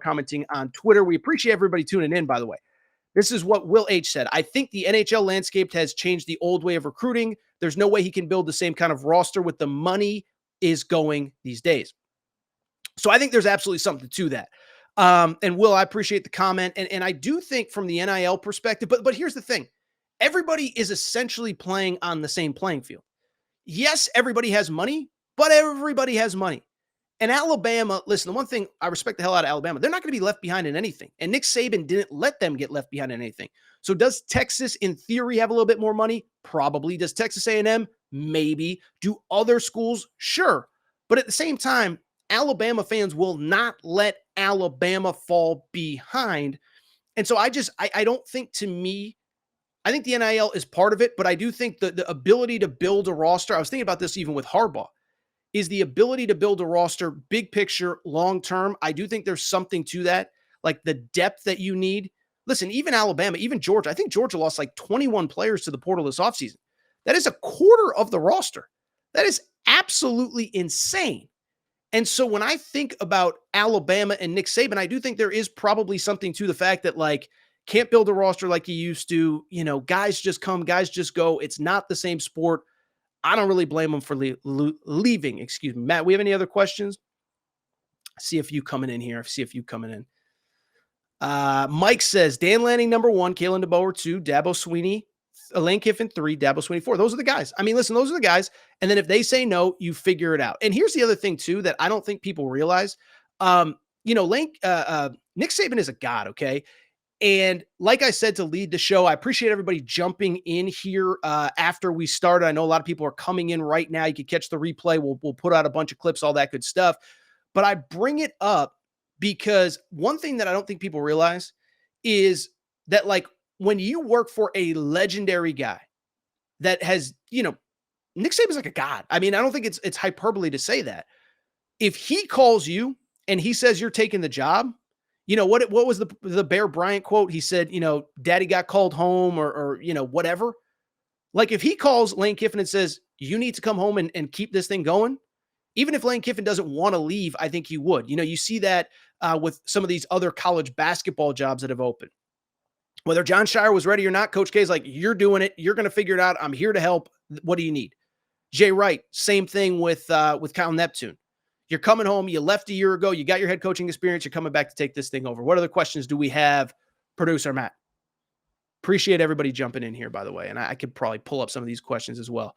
commenting on Twitter. We appreciate everybody tuning in, by the way. This is what Will H said. I think the NHL landscape has changed the old way of recruiting. There's no way he can build the same kind of roster with the money is going these days. So I think there's absolutely something to that. And Will, I appreciate the comment. And I do think from the NIL perspective, but here's the thing. Everybody is essentially playing on the same playing field. Yes, everybody has money, but everybody has money. And Alabama, listen, the one thing I respect the hell out of Alabama, they're not going to be left behind in anything. And Nick Saban didn't let them get left behind in anything. So does Texas, in theory, have a little bit more money? Probably. Does Texas A&M? Maybe. Do other schools? Sure. But at the same time, Alabama fans will not let Alabama fall behind. And so I don't think, to me, I think the NIL is part of it, but I do think the ability to build a roster, I was thinking about this even with Harbaugh, is the ability to build a roster, big picture, long-term. I do think there's something to that, like the depth that you need. Listen, even Alabama, even Georgia, I think Georgia lost like 21 players to the portal this offseason. That is a quarter of the roster. That is absolutely insane. And so when I think about Alabama and Nick Saban, I do think there is probably something to the fact that, like, can't build a roster like you used to. You know, guys just come, guys just go. It's not the same sport. I don't really blame them for leaving. Excuse me. Matt, we have any other questions? See if you coming in here. See if you coming in. Mike says, Dan Lanning, number 1, Kalen DeBoer 2, Dabo Sweeney, Lane Kiffin 3, Dabo Sweeney 4. Those are the guys. I mean, listen, those are the guys. And then if they say no, you figure it out. And here's the other thing, too, that I don't think people realize. Nick Saban is a god, okay? And like I said, to lead the show, I appreciate everybody jumping in here after we started. I know a lot of people are coming in right now. You can catch the replay. We'll put out a bunch of clips, all that good stuff. But I bring it up because one thing that I don't think people realize is that, like, when you work for a legendary guy that has, Nick Saban's like a god. I mean, I don't think it's hyperbole to say that. If he calls you and he says you're taking the job, what was the Bear Bryant quote? He said, daddy got called home or whatever. Like, if he calls Lane Kiffin and says, you need to come home and keep this thing going, even if Lane Kiffin doesn't want to leave, I think he would. You see that with some of these other college basketball jobs that have opened. Whether John Shire was ready or not, Coach K is like, you're doing it. You're going to figure it out. I'm here to help. What do you need? Jay Wright, same thing with Kyle Neptune. You're coming home. You left a year ago. You got your head coaching experience. You're coming back to take this thing over. What other questions do we have, producer Matt? Appreciate everybody jumping in here, by the way. And I could probably pull up some of these questions as well.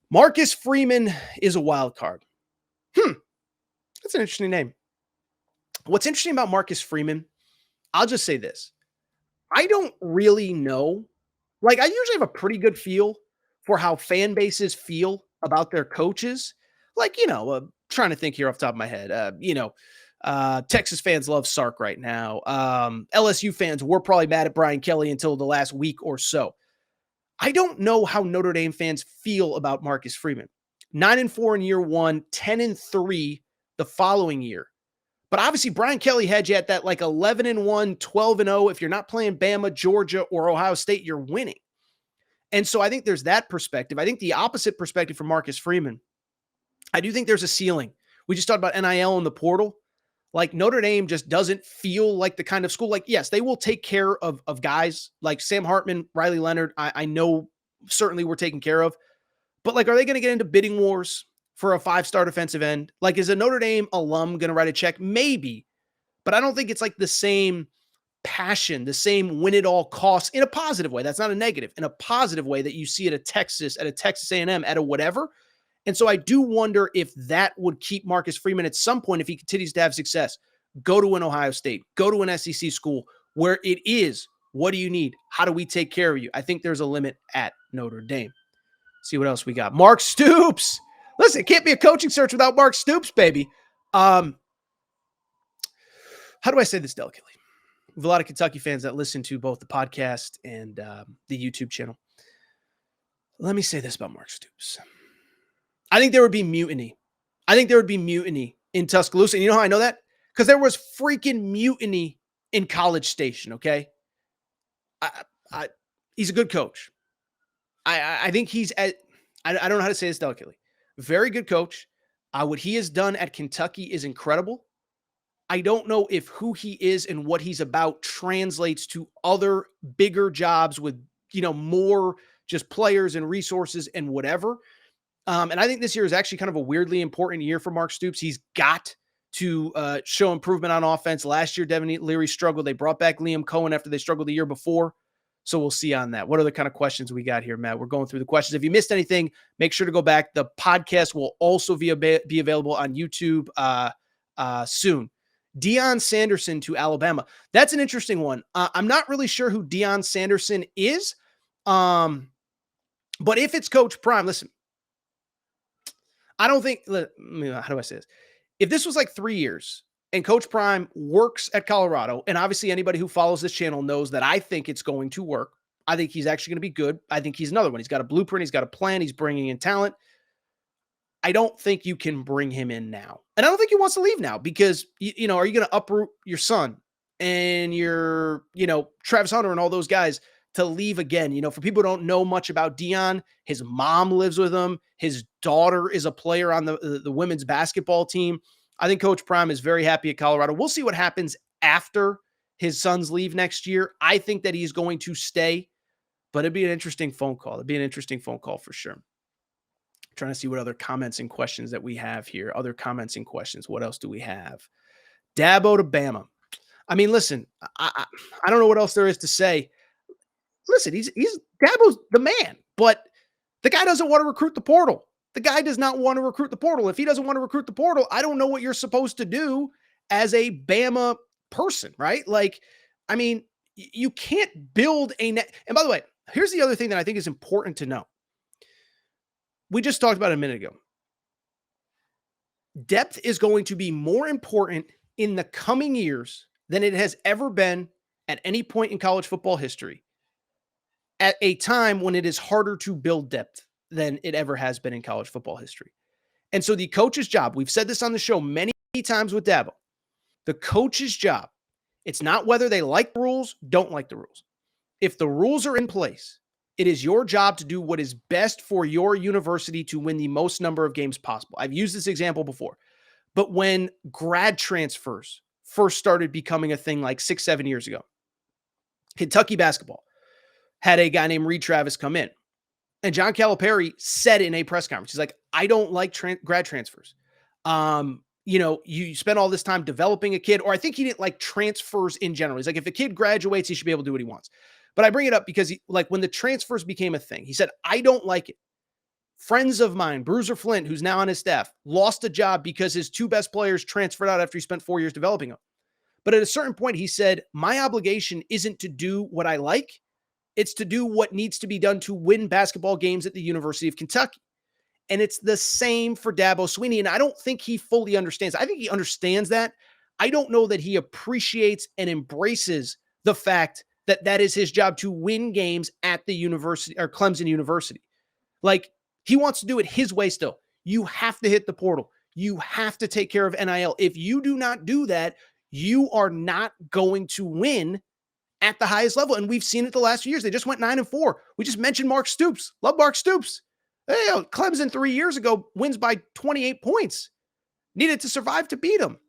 Marcus Freeman is a wild card. That's an interesting name. What's interesting about Marcus Freeman, I'll just say this. I don't really know. Like, I usually have a pretty good feel for how fan bases feel about their coaches. Like, trying to think here off the top of my head. Texas fans love Sark right now. LSU fans were probably mad at Brian Kelly until the last week or so. I don't know how Notre Dame fans feel about Marcus Freeman. 9-4 in year 1, 10-3 the following year. But obviously, Brian Kelly had you at that like 11-1, 12-0. If you're not playing Bama, Georgia, or Ohio State, you're winning. And so I think there's that perspective. I think the opposite perspective from Marcus Freeman, I do think there's a ceiling. We just talked about NIL in the portal. Like, Notre Dame just doesn't feel like the kind of school. Like, yes, they will take care of guys like Sam Hartman, Riley Leonard. I know certainly we're taken care of. But, like, are they going to get into bidding wars for a 5-star defensive end? Like, is a Notre Dame alum going to write a check? Maybe. But I don't think it's like the same passion, the same win at all costs in a positive way. That's not a negative. In a positive way that you see at a Texas A&M, at a whatever. And so I do wonder if that would keep Marcus Freeman at some point, if he continues to have success, go to an Ohio State, go to an SEC school where it is, what do you need? How do we take care of you? I think there's a limit at Notre Dame. See what else we got. Mark Stoops. Listen, it can't be a coaching search without Mark Stoops, baby. How do I say this delicately? We have a lot of Kentucky fans that listen to both the podcast and the YouTube channel. Let me say this about Mark Stoops. I think there would be mutiny. I think there would be mutiny in Tuscaloosa. And you know how I know that? Because there was freaking mutiny in College Station, okay? He's a good coach. I think he's I don't know how to say this delicately. Very good coach. What he has done at Kentucky is incredible. I don't know if who he is and what he's about translates to other bigger jobs with, more just players and resources and whatever. And I think this year is actually kind of a weirdly important year for Mark Stoops. He's got to show improvement on offense. Last year, Devin Leary struggled. They brought back Liam Cohen after they struggled the year before. So we'll see on that. What other kind of questions we got here, Matt? We're going through the questions. If you missed anything, make sure to go back. The podcast will also be available on YouTube soon. Deion Sanderson to Alabama. That's an interesting one. I'm not really sure who Deion Sanderson is. But if it's Coach Prime, listen, I don't think, how do I say this? If this was like 3 years and Coach Prime works at Colorado, and obviously anybody who follows this channel knows that I think it's going to work. I think he's actually going to be good. I think he's another one. He's got a blueprint. He's got a plan. He's bringing in talent. I don't think you can bring him in now. And I don't think he wants to leave now because, are you going to uproot your son and your, Travis Hunter and all those guys to leave again? For people who don't know much about Deion, his mom lives with him. His daughter is a player on the women's basketball team. I think Coach Prime is very happy at Colorado. We'll see what happens after his sons leave next year. I think that he's going to stay, but it'd be an interesting phone call. It'd be an interesting phone call for sure. Trying to see what other comments and questions that we have here. Other comments and questions. What else do we have? Dabo to Bama. I mean, listen, I don't know what else there is to say. Listen, he's Dabo's the man, but the guy doesn't want to recruit the portal. The guy does not want to recruit the portal. If he doesn't want to recruit the portal, I don't know what you're supposed to do as a Bama person, right? Like, I mean, you can't build a net. And by the way, here's the other thing that I think is important to know. We just talked about it a minute ago. Depth is going to be more important in the coming years than it has ever been at any point in college football history, at a time when it is harder to build depth than it ever has been in college football history. And so the coach's job, we've said this on the show many times with Dabo, the coach's job, it's not whether they like the rules, don't like the rules. If the rules are in place, it is your job to do what is best for your university to win the most number of games possible. I've used this example before, but when grad transfers first started becoming a thing like 6-7 years ago, Kentucky basketball had a guy named Reed Travis come in. And John Calipari said in a press conference, he's like, I don't like grad transfers. You spend all this time developing a kid, or I think he didn't like transfers in general. He's like, if a kid graduates, he should be able to do what he wants. But I bring it up because when the transfers became a thing, he said, I don't like it. Friends of mine, Bruiser Flint, who's now on his staff, lost a job because his two best players transferred out after he spent 4 years developing them. But at a certain point, he said, my obligation isn't to do what I like. It's to do what needs to be done to win basketball games at the University of Kentucky. And it's the same for Dabo Swinney. And I don't think he fully understands. I think he understands that. I don't know that he appreciates and embraces the fact that that is his job to win games at the university or Clemson University. Like, he wants to do it his way still. You have to hit the portal. You have to take care of NIL. If you do not do that, you are not going to win at the highest level. And we've seen it the last few years. They just went 9-4. We just mentioned Mark Stoops. Love Mark Stoops. Hey, Clemson 3 years ago wins by 28 points. Needed to survive to beat him.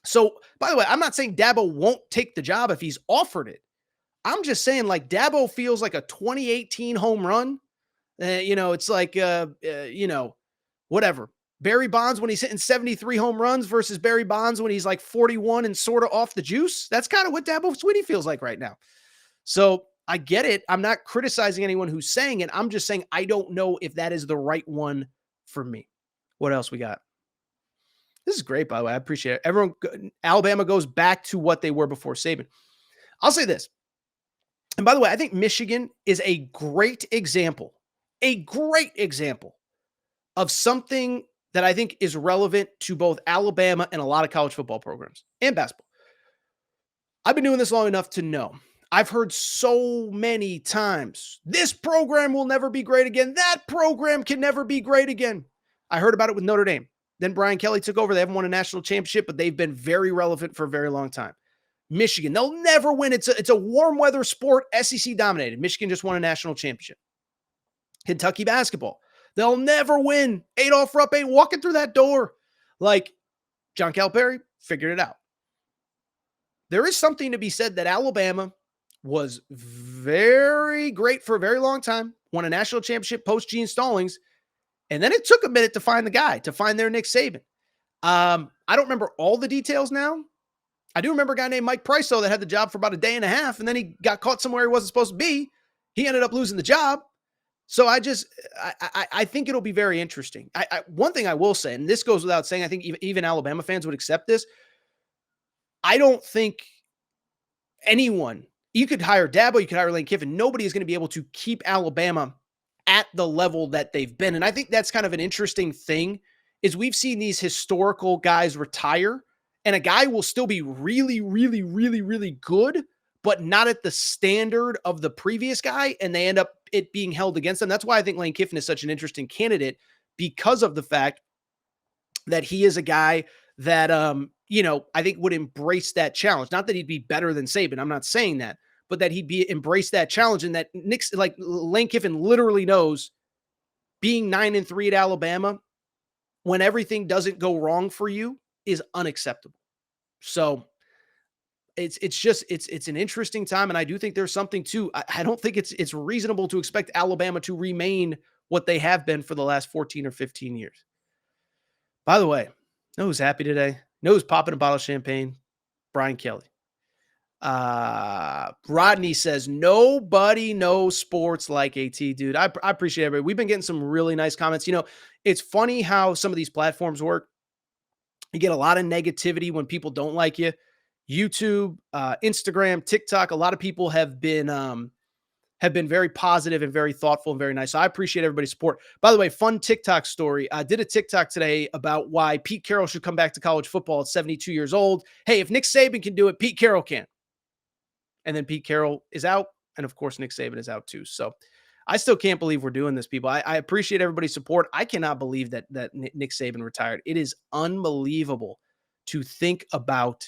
So, by the way, I'm not saying Dabo won't take the job if he's offered it. I'm just saying, like, Dabo feels like a 2018 home run. It's like, whatever. Barry Bonds when he's hitting 73 home runs versus Barry Bonds when he's like 41 and sort of off the juice. That's kind of what Dabo Swinney feels like right now. So I get it. I'm not criticizing anyone who's saying it. I'm just saying I don't know if that is the right one for me. What else we got? This is great, by the way. I appreciate it. Alabama goes back to what they were before Saban. I'll say this. And by the way, I think Michigan is a great example of something that I think is relevant to both Alabama and a lot of college football programs and basketball. I've been doing this long enough to know. I've heard so many times, this program will never be great again. That program can never be great again. I heard about it with Notre Dame. Then Brian Kelly took over. They haven't won a national championship, but they've been very relevant for a very long time. Michigan, they'll never win. It's a warm weather sport, SEC dominated. Michigan just won a national championship. Kentucky basketball, they'll never win. Adolph Rupp ain't walking through that door. Like John Calipari, figured it out. There is something to be said that Alabama was very great for a very long time, won a national championship post Gene Stallings, and then it took a minute to find the guy, to find their Nick Saban. I don't remember all the details now. I do remember a guy named Mike Price, though, that had the job for about a day and a half, and then he got caught somewhere he wasn't supposed to be. He ended up losing the job. So I think it'll be very interesting. One thing I will say, and this goes without saying, I think even Alabama fans would accept this. I don't think anyone, you could hire Dabo, you could hire Lane Kiffin. Nobody is going to be able to keep Alabama at the level that they've been. And I think that's kind of an interesting thing is we've seen these historical guys retire and a guy will still be really, really, really, really good, but not at the standard of the previous guy. And they end up it being held against them. That's why I think Lane Kiffin is such an interesting candidate because of the fact that he is a guy that, I think would embrace that challenge. Not that he'd be better than Saban. I'm not saying that, but that he'd embrace that challenge and that Lane Kiffin literally knows being 9-3 at Alabama when everything doesn't go wrong for you is unacceptable. So it's an interesting time. And I do think there's something to, I don't think it's reasonable to expect Alabama to remain what they have been for the last 14 or 15 years. By the way, know who's happy today? Know who's popping a bottle of champagne? Brian Kelly. Rodney says, nobody knows sports like AT, dude. I appreciate everybody. We've been getting some really nice comments. It's funny how some of these platforms work. You get a lot of negativity when people don't like you. YouTube, Instagram, TikTok, a lot of people have been very positive and very thoughtful and very nice. So I appreciate everybody's support. By the way, fun TikTok story. I did a TikTok today about why Pete Carroll should come back to college football at 72 years old. Hey, if Nick Saban can do it, Pete Carroll can. And then Pete Carroll is out. And of course, Nick Saban is out too. So I still can't believe we're doing this, people. I appreciate everybody's support. I cannot believe that Nick Saban retired. It is unbelievable to think about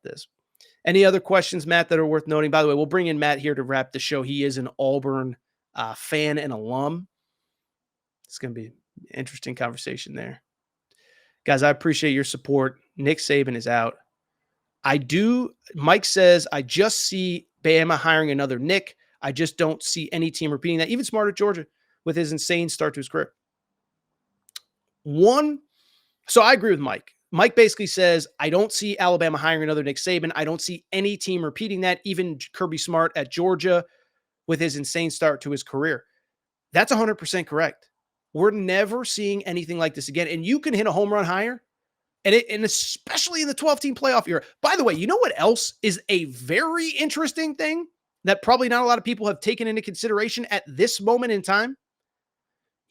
this. Any other questions, Matt, that are worth noting? By the way, we'll bring in Matt here to wrap the show. He is an Auburn fan and alum. It's going to be an interesting conversation there. Guys, I appreciate your support. Nick Saban is out. Mike says, I just see Bama hiring another Nick. I just don't see any team repeating that. Even Smart at Georgia with his insane start to his career. So I agree with Mike. Mike basically says, I don't see Alabama hiring another Nick Saban. I don't see any team repeating that, even Kirby Smart at Georgia with his insane start to his career. That's 100% correct. We're never seeing anything like this again. And you can hit a home run higher, and especially in the 12-team playoff era. By the way, you know what else is a very interesting thing that probably not a lot of people have taken into consideration at this moment in time?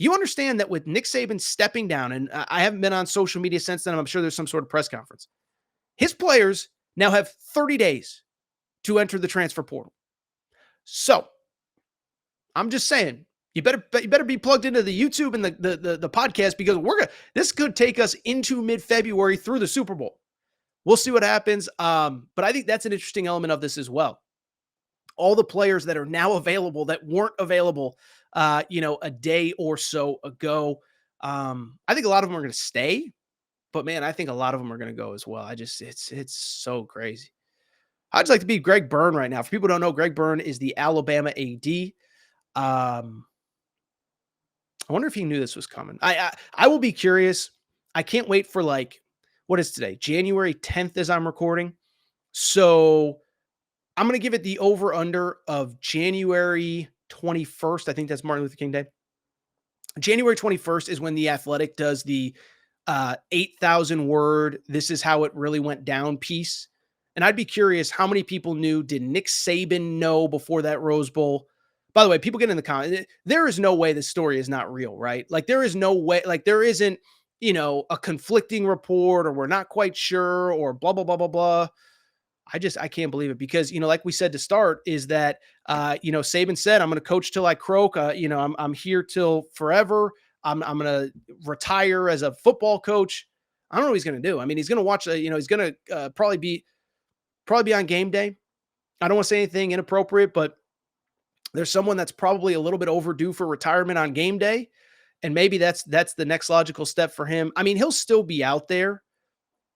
You understand that with Nick Saban stepping down, and I haven't been on social media since then. I'm sure there's some sort of press conference. His players now have 30 days to enter the transfer portal. So I'm just saying, you better be plugged into the YouTube and the podcast because this could take us into mid-February through the Super Bowl. We'll see what happens. But I think that's an interesting element of this as well. All the players that are now available that weren't available a day or so ago. I think a lot of them are going to stay, but man, I think a lot of them are going to go as well. It's so crazy. I'd just like to be Greg Byrne right now. For people who don't know, Greg Byrne is the Alabama AD. I wonder if he knew this was coming. I will be curious. I can't wait for what is today? January 10th as I'm recording. So I'm going to give it the over under of January 21st. I think that's Martin Luther King Day. January 21st is when The Athletic does the 8,000 word, this is how it really went down piece. And I'd be curious how many people knew. Did Nick Saban know before that Rose Bowl? By the way, people get in the comments. There is no way this story is not real, right? There is no way, there isn't, a conflicting report or we're not quite sure or blah, blah, blah, blah, blah. I can't believe it because, like we said to start is that, Saban said, I'm going to coach till I croak. I'm here till forever. I'm going to retire as a football coach. I don't know what he's going to do. I mean, he's going to watch, he's going to probably be on game day. I don't want to say anything inappropriate, but there's someone that's probably a little bit overdue for retirement on game day. And maybe that's the next logical step for him. I mean, he'll still be out there.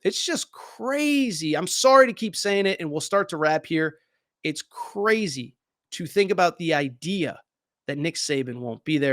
It's just crazy. I'm sorry to keep saying it, and we'll start to wrap here. It's crazy to think about the idea that Nick Saban won't be there.